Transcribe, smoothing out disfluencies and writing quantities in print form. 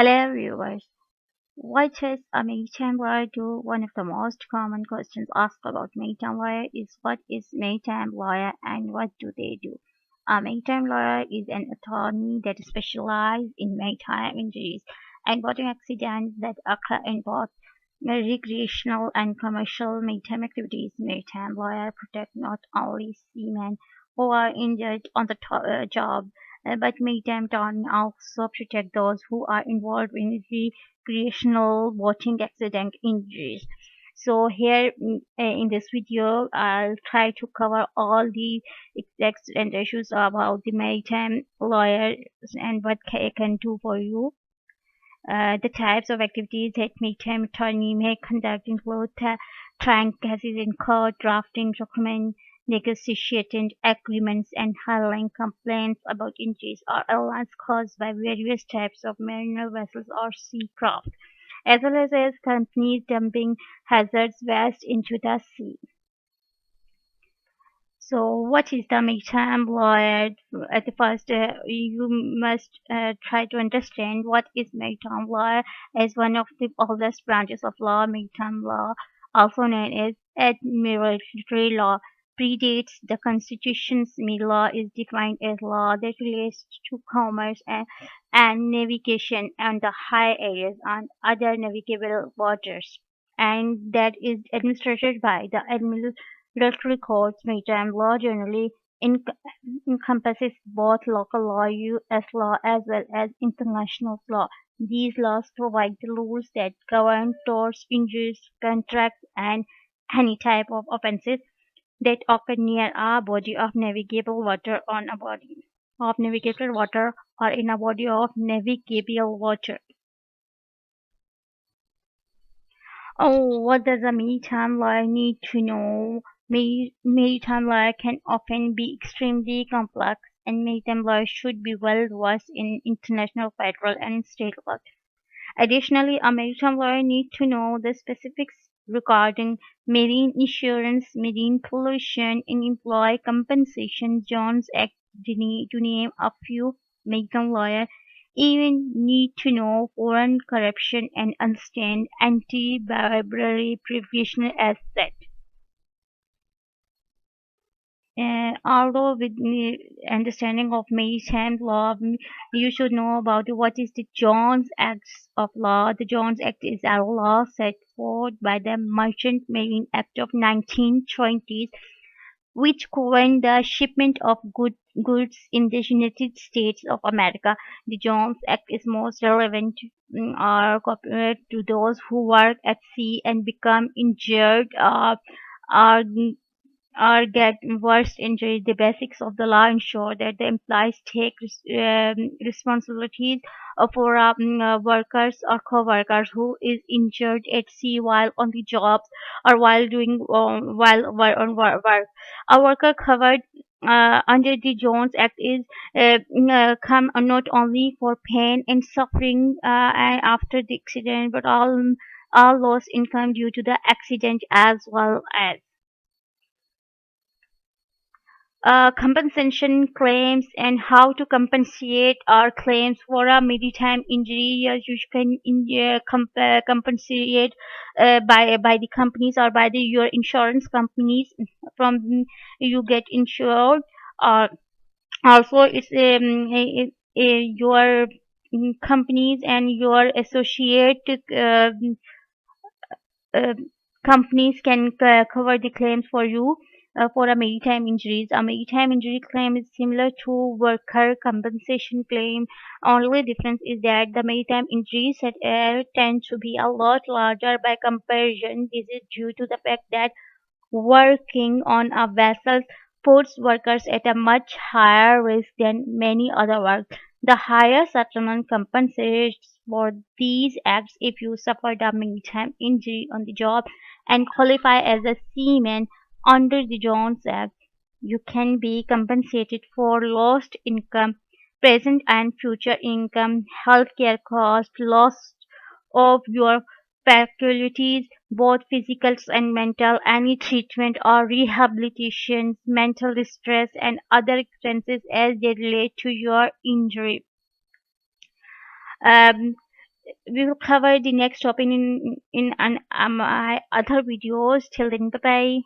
Hello viewers. What does a maritime lawyer do? One of the most common questions asked about maritime lawyer is what is maritime lawyer and what do they do? A maritime lawyer is an attorney that specializes in maritime injuries and boating accidents that occur in both recreational and commercial maritime activities. Maritime lawyer protect not only seamen who are injured on the job, but maritime attorney also protect those who are involved in recreational boating accident injuries. So here in this video, I'll try to cover all the accident issues about the maritime lawyers and what it can do for you. The types of activities that maritime attorney may conduct include trying cases in court, drafting documents, negotiating agreements, and handling complaints about injuries or illness caused by various types of marine vessels or seacraft, as well as companies dumping hazardous waste into the sea. So, what is the maritime law? At the first, you must try to understand what is maritime law. As one of the oldest branches of law, maritime law, also known as admiralty law, predates the Constitution's law is defined as law that relates to commerce and navigation on the high areas and other navigable waters, and that is administered by the admiralty courts. Maritime law generally en- encompasses both local law, U.S. law, as well as international law. These laws provide the rules that govern torts, injuries, contracts, and any type of offenses that occur near a body of navigable water on a body of navigable water or in a body of navigable water. Oh, what does a maritime lawyer need to know? Maritime lawyer can often be extremely complex, and maritime lawyers should be well versed in international, federal, and state law. Additionally, a maritime lawyer needs to know the specifics regarding marine insurance, marine pollution, and employee compensation, Jones Act, to name a few. Maritime lawyer even need to know foreign corruption and understand anti-bribery provision as set. Although with understanding of maritime law, you should know about what is the Jones Act of law. The Jones Act is a law set forth by the Merchant Marine Act of 1920s, which governed the shipment of goods in the United States of America. The Jones Act is most relevant to those who work at sea and become injured or get worse injury. The basics of the law ensure that the employees take responsibilities for workers or co-workers who is injured at sea while on the jobs or while doing while on work. A worker covered under the Jones Act is come not only for pain and suffering after the accident, but all lost income due to the accident as well as compensation claims and how to compensate our claims for a maritime injury. You can compensate by the companies or by the your insurance companies from you get insured. Uh, Also, it's your companies and your associate uh, companies can cover the claims for you for a maritime injuries. A maritime injury claim is similar to worker compensation claim. Only difference is that the maritime injuries at air tend to be a lot larger by comparison. This is due to the fact that working on a vessel puts workers at a much higher risk than many other work. The higher settlement compensates for these acts if you suffered a maritime injury on the job and qualify as a seaman under the Jones Act. You can be compensated for lost income, present and future income, healthcare costs, loss of your faculties, both physical and mental, any treatment or rehabilitation, mental distress, and other expenses as they relate to your injury. Um, We will cover the next topic in my other videos. Till then, bye bye.